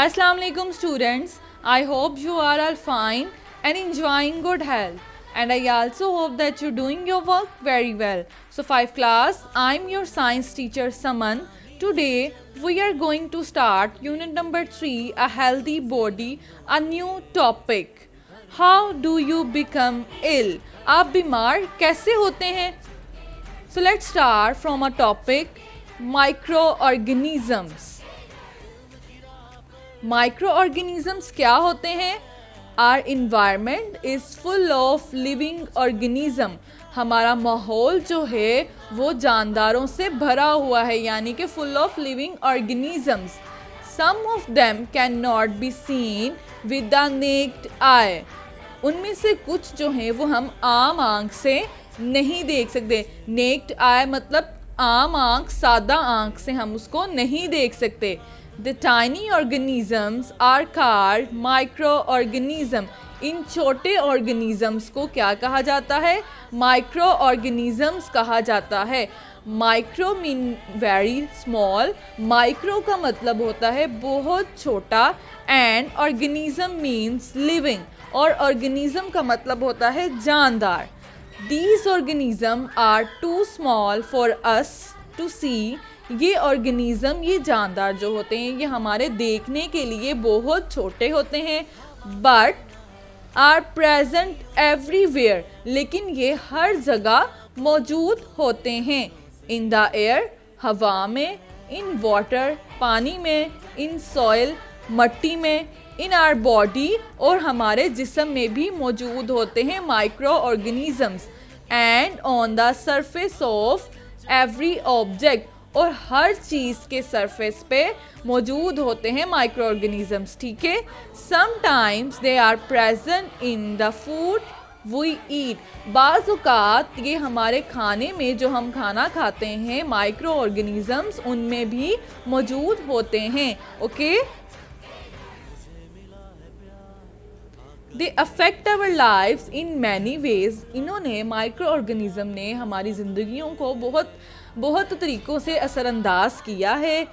Assalamu alaikum students. I hope you are all fine and enjoying good health. And I also hope that you're doing your work very well. So 5 class, I'm your science teacher Saman. Today we are going to start unit number 3, a healthy body, a new topic. How do you become ill? आप बीमार कैसे होते हैं? So let's start from a topic, microorganisms. Microorganisms क्या होते हैं? Our environment is full of living organism. हमारा माहौल जो है वो जानदारों से भरा हुआ है, यानी कि full of living organisms. Some of them cannot be seen with the naked eye. उनमें से कुछ जो हैं वो हम आम आंख से नहीं देख सकते. नेक्ड आई मतलब आम आंख, सादा आंख से हम उसको नहीं देख सकते. The tiny organisms are called microorganism. इन छोटे organisms को क्या कहा जाता है? Microorganisms कहा जाता है. Micro mean very small. Micro का मतलब होता है बहुत छोटा and organism means living. और organism का मतलब होता है जानदार. These organisms are too small for us to see. ये ऑर्गेनिज्म, ये जानदार जो होते हैं, ये हमारे देखने के लिए बहुत छोटे होते हैं. बट आर प्रेजेंट एवरीवेयर, लेकिन ये हर जगह मौजूद होते हैं. इन द एयर, हवा में, इन वाटर, पानी में, इन सॉइल, मट्टी में, इन आर बॉडी और हमारे जिस्म में भी मौजूद होते हैं micro organisms. And on the surface of every object, और हर चीज़ के सरफेस पे मौजूद होते हैं माइक्रो ऑर्गेनिजम्स. ठीक है. Sometimes they are present in the food we eat. बाज़ औक़ात ये हमारे खाने में जो हम खाना खाते हैं माइक्रो ऑर्गेनिजम्स उनमें भी मौजूद होते हैं. Okay. They affect our lifes in many ways. इन्होंने माइक्रो ऑर्गेनिज्म ने हमारी ज़िंदगियों को बहुत तरीक़ों से असरअंदाज किया है.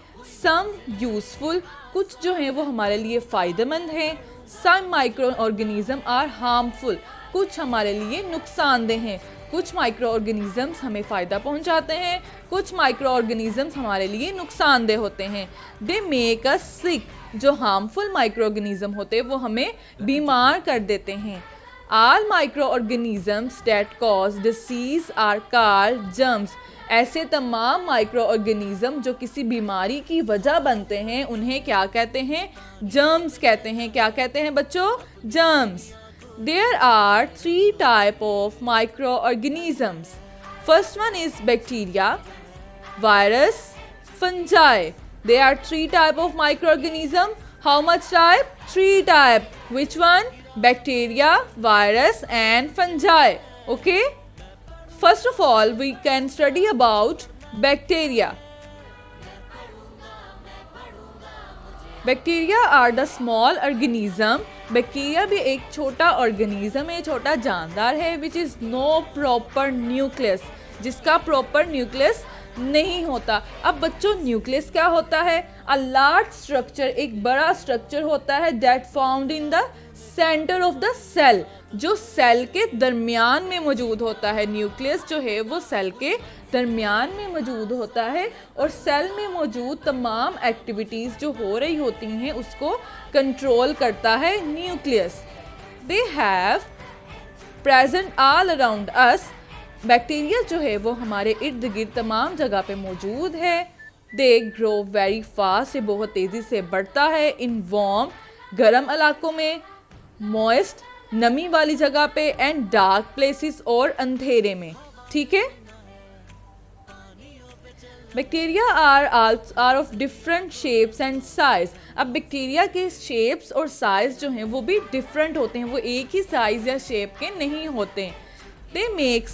सम यूज़फुल, कुछ जो हैं वो हमारे लिए फ़ायदेमंद हैं. Some microorganism are harmful, कुछ हमारे लिए नुकसानदेह हैं. कुछ माइक्रो ऑर्गेनिजम्स हमें फ़ायदा पहुंचाते हैं, कुछ माइक्रो ऑर्गेनिजम्स हमारे लिए नुकसानदेह होते हैं. दे मेक अस सिक. जो हार्मफुल माइक्रो ऑर्गेनिज्म होते हैं वो हमें बीमार कर देते हैं. All microorganisms that cause disease are called germs. ऐसे तमाम माइक्रो ऑर्गेनिज्म जो किसी बीमारी की वजह बनते हैं उन्हें क्या कहते हैं? जर्म्स कहते हैं. क्या कहते हैं बच्चों? Germs. There are 3 types of microorganisms. First one is bacteria, virus, fungi. There are 3 types of microorganism. How much type? 3 type. Which one? Bacteria, virus and fungi. Okay. First of all, we can study about bacteria. Bacteria are the small organism. Bacteria भी एक छोटा organism है, छोटा जानदार है, which is no proper nucleus, जिसका proper nucleus नहीं होता. अब बच्चों न्यूक्लियस क्या होता है? अ लार्ज स्ट्रक्चर, एक बड़ा स्ट्रक्चर होता है that found in the centre of the cell, जो सेल के दरमियान में मौजूद होता है. न्यूक्लियस जो है वो सेल के दरमियान में मौजूद होता है और सेल में मौजूद तमाम एक्टिविटीज़ जो हो रही होती हैं उसको कंट्रोल करता है nucleus. They have present all around us. Bacteria जो है वो हमारे इर्द गिर्द तमाम जगह पे मौजूद है. दे ग्रो वेरी फास्ट, ये बहुत तेज़ी से बढ़ता है. इन वार्म, गर्म इलाकों में, मॉइस्ट, नमी वाली जगह पे, एंड डार्क प्लेसेस और अंधेरे में. ठीक है. Bacteria are of different shapes and size. अब बैक्टीरिया के शेप्स और साइज जो हैं वो भी डिफरेंट होते हैं, वो एक ही साइज या शेप के नहीं होते. दे मेक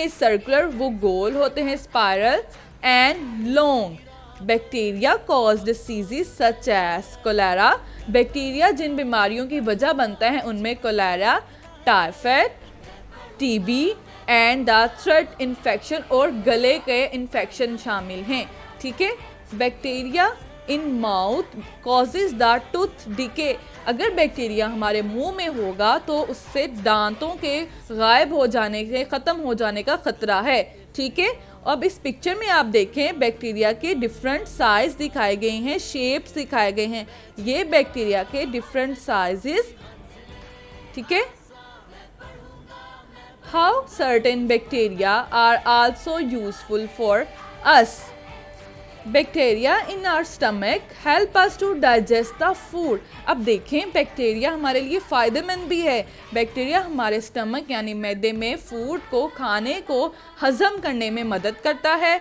सर्कुलर, वो गोल होते हैं, spiral and long. Bacteria cause diseases such as cholera. Bacteria जिन बीमारियों की वजह बनता है उनमें cholera, typhoid, TB and the throat infection और गले के इन्फेक्शन शामिल हैं. ठीक है. Bacteria in mouth causes the tooth decay. अगर बैक्टीरिया हमारे मुंह में होगा तो उससे दांतों के गायब हो जाने के, ख़त्म हो जाने का खतरा है। ठीक है, अब इस पिक्चर में आप देखें बैक्टीरिया के डिफरेंट साइज दिखाए गए हैं, शेप्स दिखाए गए हैं। ये बैक्टीरिया के डिफरेंट साइजेस। ठीक है, how certain bacteria are also useful for us. Bacteria in our stomach help us to digest the food. अब देखें बैक्टीरिया हमारे लिए फ़ायदेमंद भी है। बैक्टीरिया हमारे स्टमक यानी मैदे में फूड को, खाने को हजम करने में मदद करता है।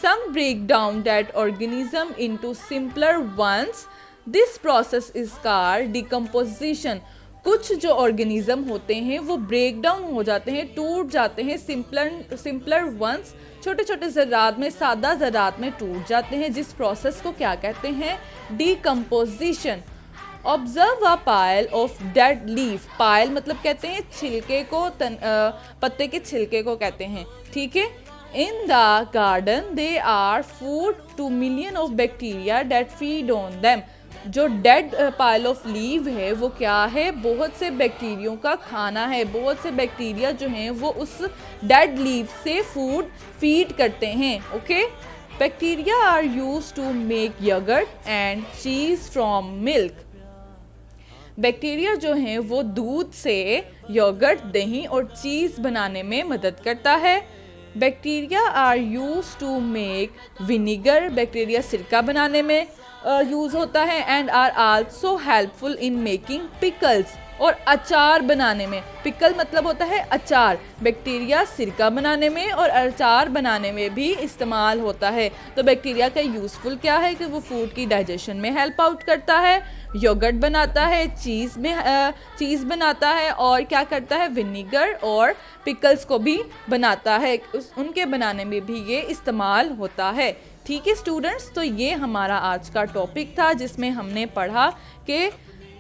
Some break down that organism into simpler ones. This process is called decomposition. कुछ जो ऑर्गेनिज्म होते हैं वो ब्रेक डाउन हो जाते हैं, टूट जाते हैं, सिंपलर वंस, छोटे छोटे ज़रात में, सादा ज़रात में टूट जाते हैं, जिस प्रोसेस को क्या कहते हैं? Decomposition. Observe a pile of dead leaf. Pile मतलब कहते हैं छिलके को, पत्ते के छिलके को कहते हैं। ठीक है, in the garden they are food to million of bacteria that feed on them. जो डेड पाइल ऑफ लीव है वो क्या है? बहुत से बैक्टीरियों का खाना है। बहुत से बैक्टीरिया जो हैं वो उस डेड लीव से फूड फीड करते हैं। Okay, bacteria are used to make yoghurt and cheese from milk. Bacteria जो हैं वो दूध से योगर्ट, दही और चीज़ बनाने में मदद करता है। Bacteria are used to make vinegar. Bacteria सिरका बनाने में यूज़ होता है। And are also helpful in making pickles. और अचार बनाने में, पिकल मतलब होता है अचार। बैक्टीरिया सिरका बनाने में और अचार बनाने में भी इस्तेमाल होता है। तो बैक्टीरिया का यूज़फुल क्या है कि वो फूड की डाइजेशन में हेल्प आउट करता है, योगर्ट बनाता है, चीज़ बनाता है, और क्या करता है? विनीगर और पिकल्स को भी बनाता है। उनके बनाने में भी ये इस्तेमाल होता है। ठीक है स्टूडेंट्स, तो ये हमारा आज का टॉपिक था जिसमें हमने पढ़ा कि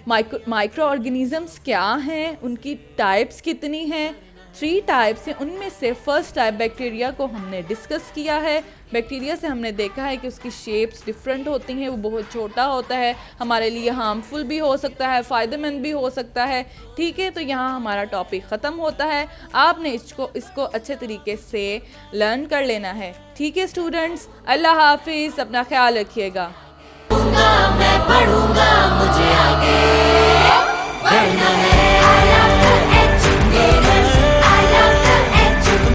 माइक्रो ऑर्गेनिजम्स क्या हैं, उनकी टाइप्स कितनी हैं। 3 टाइप्स हैं, उनमें से फर्स्ट टाइप बैक्टीरिया को हमने डिस्कस किया है। बैक्टीरिया से हमने देखा है कि उसकी शेप्स डिफरेंट होती हैं, वो बहुत छोटा होता है, हमारे लिए हार्मफुल भी हो सकता है, फ़ायदेमंद भी हो सकता है। ठीक है, तो यहाँ हमारा टॉपिक ख़त्म होता है। आपने इसको अच्छे तरीके से लर्न कर लेना है। ठीक है स्टूडेंट्स, अल्लाह हाफिज़, अपना ख्याल रखिएगा। मैं पढ़ूंगा, मुझे आगे बढ़ना है।